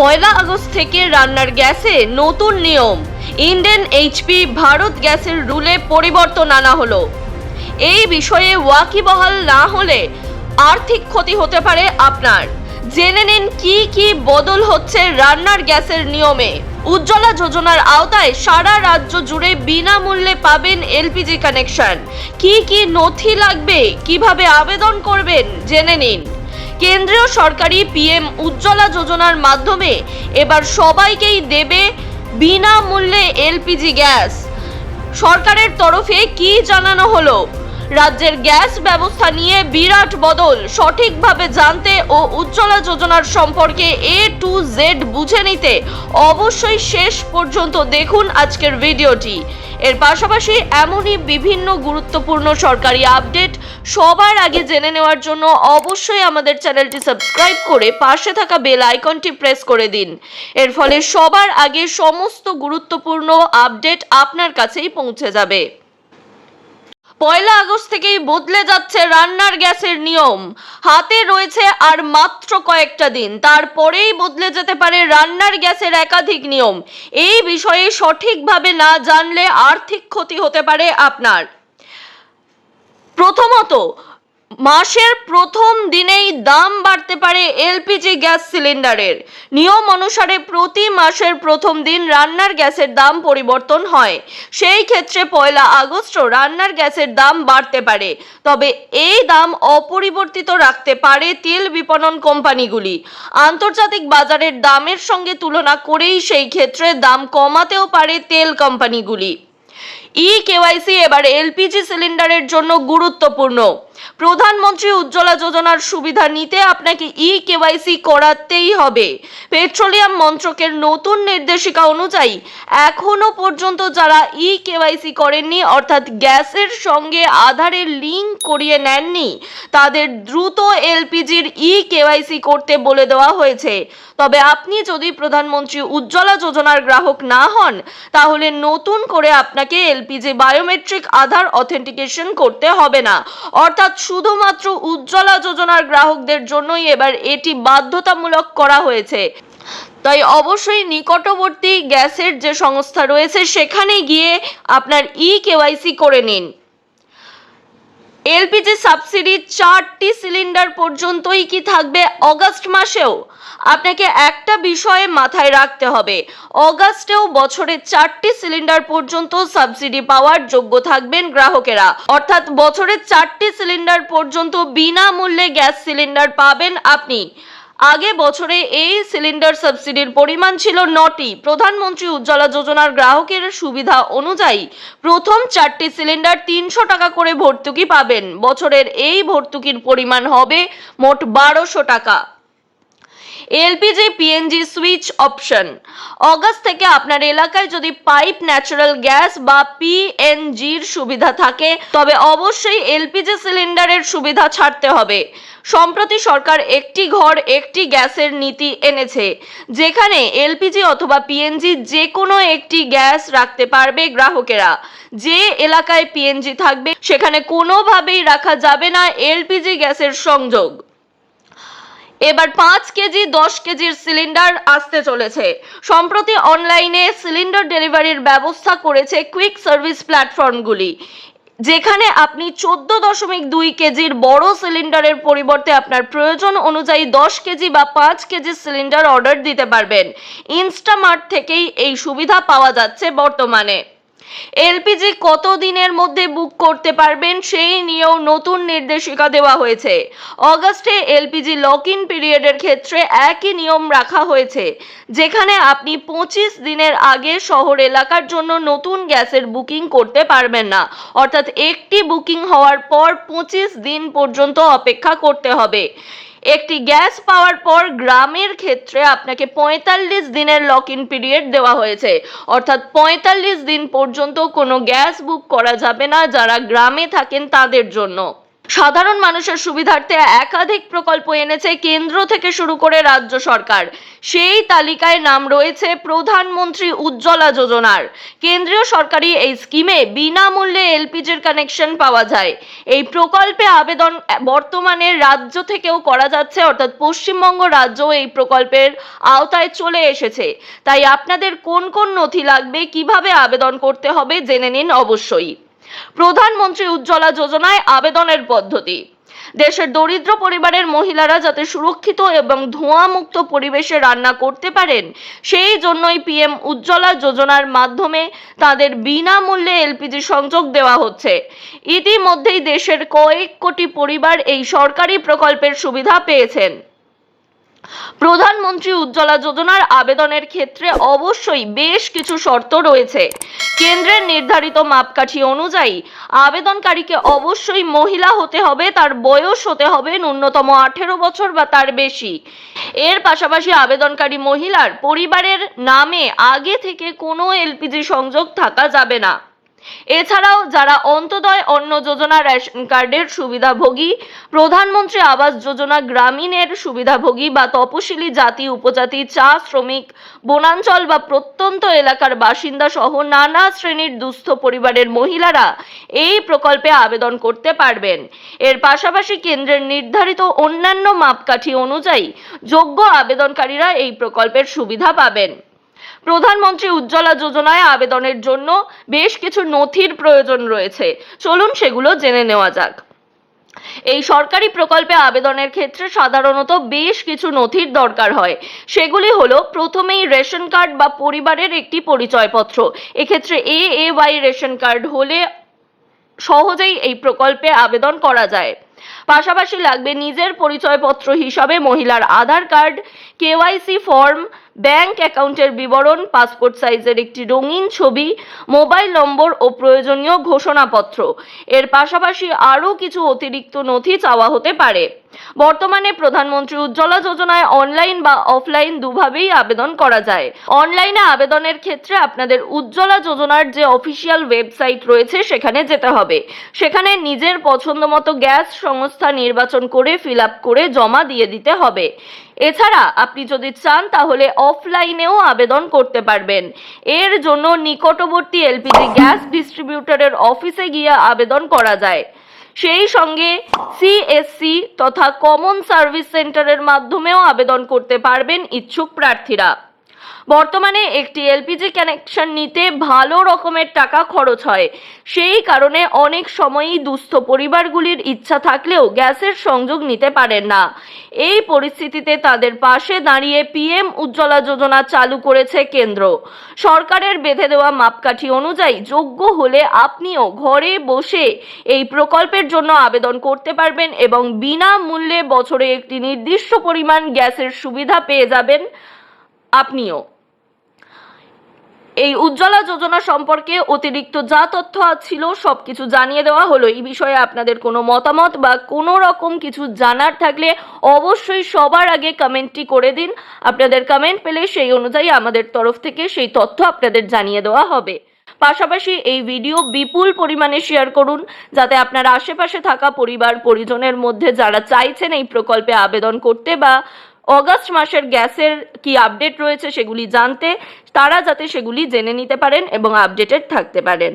পয়লা August থেকে রান্নার গ্যাসে নতুন নিয়ম। ইন্ডিয়ান এইচপি ভারত গ্যাসের রুলে পরিবর্তন আনা হলো। এই বিষয়ে ওয়াকিবহাল না হলে আর্থিক ক্ষতি হতে পারে আপনার। জেনে নিন কি কি বদল হচ্ছে রান্নার গ্যাসের নিয়মে। উজ্জ্বলা যোজনার আওতায় সারা রাজ্য জুড়ে বিনামূল্যে পাবেন এলপিজি কানেকশন। কি কি নথি লাগবে, কিভাবে আবেদন করবেন জেনে নিন। কেন্দ্রীয় সরকারি পিএম উজ্জ্বলা যোজনার মাধ্যমে এবার সবাইকেই দেবে বিনামূল্যে এলপিজি গ্যাস। সরকারের তরফে কি জানানো হলো? রাজ্যের গ্যাস ব্যবস্থা নিয়ে বিরাট বদল। সঠিকভাবে জানতে ও উজ্জ্বলা যোজনার সম্পর্কে A to Z বুঝে নিতে অবশ্যই শেষ পর্যন্ত দেখুন আজকের ভিডিওটি। এর পাশাপাশি এমনই বিভিন্ন গুরুত্বপূর্ণ সরকারি আপডেট সবার আগে জেনে নেওয়ার জন্য অবশ্যই আমাদের চ্যানেলটি সাবস্ক্রাইব করে পাশে থাকা বেল আইকনটি প্রেস করে দিন। এর ফলে সবার আগে সমস্ত গুরুত্বপূর্ণ আপডেট আপনার কাছেই পৌঁছে যাবে। পয়লা আগস্ট থেকেই বদলে যাচ্ছে রান্নার গ্যাসের নিয়ম। হাতে রয়েছে আর মাত্র কয়েকটা দিন, তারপরেই বদলে যেতে পারে রান্নার গ্যাসের একাধিক নিয়ম। এই বিষয়ে সঠিকভাবে না জানলে আর্থিক ক্ষতি হতে পারে আপনার। প্রথমত, মাসের প্রথম দিনেই দাম বাড়তে পারে এলপিজি গ্যাস সিলিন্ডারের। নিয়ম অনুসারে প্রতি মাসের প্রথম দিন রান্নার গ্যাসের দাম পরিবর্তন হয়। সেই ক্ষেত্রে পয়লা আগস্ট রান্নার গ্যাসের দাম বাড়তে পারে, তবে এই দাম অপরিবর্তিত রাখতে পারে তেল বিপণন কোম্পানিগুলি। আন্তর্জাতিক বাজারের দামের সঙ্গে তুলনা করেই সেই ক্ষেত্রে দাম কমাতেও পারে তেল কোম্পানিগুলি। কেওয়াইসি এবার এলপিজি সিলিন্ডারের জন্য গুরুত্বপূর্ণ। প্রধানমন্ত্রী উজ্জ্বলা যোজনার সুবিধা নিতে আপনাকে কেওয়াইসি করাতেই হবে। পেট্রোলিয়াম মন্ত্রকের নতুন নির্দেশিকা অনুযায়ী এখনো পর্যন্ত যারা কেওয়াইসি করেননি, অর্থাৎ গ্যাসের সঙ্গে আধারের লিঙ্ক করিয়ে নেননি, তাদের দ্রুত এলপিজির কেওয়াইসি করতে বলে দেওয়া হয়েছে। তবে আপনি যদি প্রধানমন্ত্রী উজ্জ্বলা যোজনার গ্রাহক না হন, তাহলে নতুন করে আপনাকে এলপিজি বায়োমেট্রিক আধার অথেন্টিকেশন করতে হবে না। অর্থাৎ শুধুমাত্র উজ্জ্বলা যোজনার গ্রাহকদের জন্যই এবার এটি বাধ্যতামূলক করা হয়েছে। তাই অবশ্যই নিকটবর্তী গ্যাসের যে সংস্থা রয়েছে সেখানে গিয়ে আপনার কেওয়াইসি করে নিন। এলপিজি সাবসিডি 4টি সিলিন্ডার পর্যন্তই কি থাকবে অগাস্ট মাসেও? আপনাকে একটা বিষয়ে মাথায় রাখতে হবে, অগাস্টেও বছরে 4টি সিলিন্ডার পর্যন্ত সাবসিডি পাওয়ার যোগ্য থাকবেন গ্রাহকেরা। অর্থাৎ বছরে 4টি সিলিন্ডার পর্যন্ত বিনামূল্যে গ্যাস সিলিন্ডার পাবেন আপনি। আগে বছরে এই সিলিন্ডার সাবসিডির পরিমাণ ছিল 9টি। প্রধানমন্ত্রী উজ্জ্বলা যোজনার গ্রাহকের সুবিধা অনুযায়ী প্রথম 4টি সিলিন্ডার 300 টাকা করে ভর্তুকি পাবেন। বছরের এই ভর্তুকির পরিমাণ হবে মোট 1200 টাকা। LPG PNG switch option. August থেকে আপনার এলাকায় যদি পাইপ ন্যাচারাল গ্যাস বা পিএনজির সুবিধা থাকে, তবে অবশ্যই এলপিজি সিলিন্ডারের সুবিধা ছাড়তে হবে। সম্প্রতি সরকার একটি ঘর একটি গ্যাসের নীতি এনেছে, যেখানে এলপিজি অথবা পিএনজি যে কোনো একটি গ্যাস রাখতে পারবে গ্রাহকেরা। যে এলাকায় পিএনজি থাকবে সেখানে কোনোভাবেই রাখা যাবে না এলপিজি গ্যাসের সংযোগ। এবার 5 কেজি 10 কেজির সিলিন্ডার আসতে চলেছে। সম্প্রতি অনলাইনে সিলিন্ডার ডেলিভারির ব্যবস্থা করেছে কুইক সার্ভিস প্ল্যাটফর্মগুলি, যেখানে আপনি 14.2 কেজির বড় সিলিন্ডারের পরিবর্তে আপনার প্রয়োজন অনুযায়ী 10 কেজি বা 5 কেজির সিলিন্ডার অর্ডার দিতে পারবেন। ইনস্টামার্ট থেকেই এই সুবিধা পাওয়া যাচ্ছে বর্তমানে। এলপিজি কত দিনের মধ্যে বুক করতে পারবেন সেই নিয়েও নতুন নির্দেশিকা দেওয়া হয়েছে। অগাস্টে এলপিজি লক ইন পিরিয়ডের ক্ষেত্রে একই নিয়ম রাখা হয়েছে, যেখানে আপনি 25 দিনের আগে শহর এলাকার জন্য নতুন গ্যাসের বুকিং করতে পারবেন না। অর্থাৎ একটি বুকিং হওয়ার পর 25 দিন পর্যন্ত অপেক্ষা করতে হবে। একটি গ্যাস পাওয়ার পর গ্রামের ক্ষেত্রে আপনাকে 45 দিনের লক ইন পিরিয়ড দেওয়া হয়েছে। অর্থাৎ 45 দিন পর্যন্ত কোনো গ্যাস বুক করা যাবে না যারা গ্রামে থাকেন তাদের জন্য। সাধারণ মানুষের সুবিধার্থে একাধিক প্রকল্প এনেছে কেন্দ্র থেকে শুরু করে রাজ্য সরকার। সেই তালিকায় নাম রয়েছে প্রধানমন্ত্রী উজ্জ্বলা যোজনার। কেন্দ্রীয় সরকারি এই স্কিমে বিনামূল্যে এলপিজির কানেকশন পাওয়া যায়। এই প্রকল্পে আবেদন বর্তমানে রাজ্য থেকেও করা যাচ্ছে, অর্থাৎ পশ্চিমবঙ্গ রাজ্য এই প্রকল্পের আওতায় চলে এসেছে। তাই আপনাদের কোন কোন নথি লাগবে, কিভাবে আবেদন করতে হবে জেনে নিন অবশ্যই। প্রধানমন্ত্রী উজ্জ্বলা যোজনায় আবেদনের পদ্ধতি। দেশের দরিদ্র পরিবারের মহিলারা যাতে সুরক্ষিত এবং ধোঁয়ামুক্ত পরিবেশে রান্না করতে পারেন, সেই জন্যই পিএম উজ্জ্বলা যোজনার মাধ্যমে তাদের বিনামূল্যে এলপিজি সংযোগ দেওয়া হচ্ছে। ইতিমধ্যেই দেশের কয়েক কোটি পরিবার এই সরকারি প্রকল্পের সুবিধা পেয়েছেন। প্রধানমন্ত্রী উজ্জ্বলা যোজনার আবেদনের ক্ষেত্রে অবশ্যই বেশ কিছু শর্ত রয়েছে। কেন্দ্রের নির্ধারিত মাপকাঠি অনুযায়ী আবেদনকারীকে অবশ্যই মহিলা হতে হবে, তার বয়স হতে হবে ন্যূনতম 18 বছর বা তার বেশি। এর পাশাপাশি আবেদনকারী মহিলার পরিবারের নামে আগে থেকে কোনো এলপিজি সংযোগ থাকা যাবে না। এছাড়াও যারা অন্তোদয় অন্ন যোজনা রেশন কার্ডের সুবিধাভোগী, প্রধানমন্ত্রী আবাস যোজনা গ্রামীণের সুবিধাভোগী বা তপশিলি জাতি উপজাতি, চা শ্রমিক, বনাঞ্চল বা প্রত্যন্ত এলাকার বাসিন্দা সহ নানা শ্রেণীর দুস্থ পরিবারের মহিলারা এই প্রকল্পে আবেদন করতে পারবেন। এর পাশাপাশি কেন্দ্রের নির্ধারিত অন্যান্য মাপকাঠি অনুযায়ী যোগ্য আবেদনকারীরা এই প্রকল্পের সুবিধা পাবেন। প্রধানমন্ত্রী উজ্জ্বলা যোজনায় আবেদনের জন্য বেশ কিছু নথির প্রয়োজন রয়েছে, চলুন সেগুলো জেনে নেওয়া যাক। এই সরকারি প্রকল্পে আবেদনের ক্ষেত্রে সাধারণত বেশ কিছু নথির দরকার হয়। সেগুলি হলো, প্রথমেই রেশন কার্ড বা পরিবারের একটি পরিচয়পত্র। এক্ষেত্রে AAY রেশন কার্ড হলে সহজেই এই প্রকল্পে আবেদন করা যায়। পাশাপাশি লাগবে নিজের পরিচয়পত্র হিসাবে মহিলার আধার কার্ড, KYC ফর্ম, ব্যাংক অ্যাকাউন্টের বিবরণ, পাসপোর্ট সাইজের একটি রঙিন ছবি, মোবাইল নম্বর ও প্রয়োজনীয় ঘোষণাপত্র। এর পাশাপাশি আরও কিছু অতিরিক্ত নথি চাওয়া হতে পারে। বর্তমানে প্রধানমন্ত্রী উজ্জ্বলা যোজনায় অনলাইন বা অফলাইন দুভাবেই আবেদন করা যায়। অনলাইনে আবেদনের ক্ষেত্রে আপনাদের উজ্জ্বলা যোজনার যে অফিসিয়াল ওয়েবসাইট রয়েছে সেখানে যেতে হবে। সেখানে নিজের পছন্দ মতো গ্যাস সংস্থা নির্বাচন করে ফিল আপ করে জমা দিয়ে দিতে হবে। এছাড়া আপনি যদি চান তাহলে অফলাইনেও আবেদন করতে পারবেন। এর জন্য নিকটবর্তী এলপিজি গ্যাস ডিস্ট্রিবিউটরের অফিসে গিয়ে আবেদন করা যায়। সেই সঙ্গে CSC তথা কমন সার্ভিস সেন্টারের মাধ্যমেও আবেদন করতে পারবেন ইচ্ছুক প্রার্থীরা। বর্তমানে একটি এলপিজি কানেকশন নিতে ভালো রকমের টাকা খরচ হয়। সেই কারণে অনেক সময়ই দুস্থ পরিবারগুলির ইচ্ছা থাকলেও গ্যাসের সংযোগ নিতে পারেন না। এই পরিস্থিতিতে তাদের পাশে দাঁড়িয়ে পিএম উজ্জ্বলা যোজনা চালু করেছে কেন্দ্র। সরকারের বেঁধে দেওয়া মাপকাঠি অনুযায়ী যোগ্য হলে আপনিও ঘরে বসে এই প্রকল্পের জন্য আবেদন করতে পারবেন এবং বিনামূল্যে বছরে একটি নির্দিষ্ট পরিমাণ গ্যাসের সুবিধা পেয়ে যাবেন আপনিও। এই উজ্জ্বলা যোজনা সম্পর্কে অতিরিক্ত যা তথ্য ছিল সবকিছু জানিয়ে দেওয়া হলো। এই বিষয়ে আপনাদের কোনো মতামত বা কোনো রকম কিছু জানার থাকলে অবশ্যই সবার আগে কমেন্টটি করে দিন। আপনাদের কমেন্ট পেলে সেই অনুযায়ী আমাদের তরফ থেকে সেই তথ্য আপনাদের জানিয়ে দেওয়া হবে। পাশাপাশি এই ভিডিও বিপুল পরিমাণে শেয়ার করুন, যাতে আপনার আশেপাশে থাকা পরিবার পরিজনের মধ্যে যারা চাইছেন এই প্রকল্পে আবেদন করতে বা অগাস্ট মাসের গ্যাসের কি আপডেট রয়েছে সেগুলি জানতে, তারা যাতে সেগুলি জেনে নিতে পারেন এবং আপডেটেড থাকতে পারেন।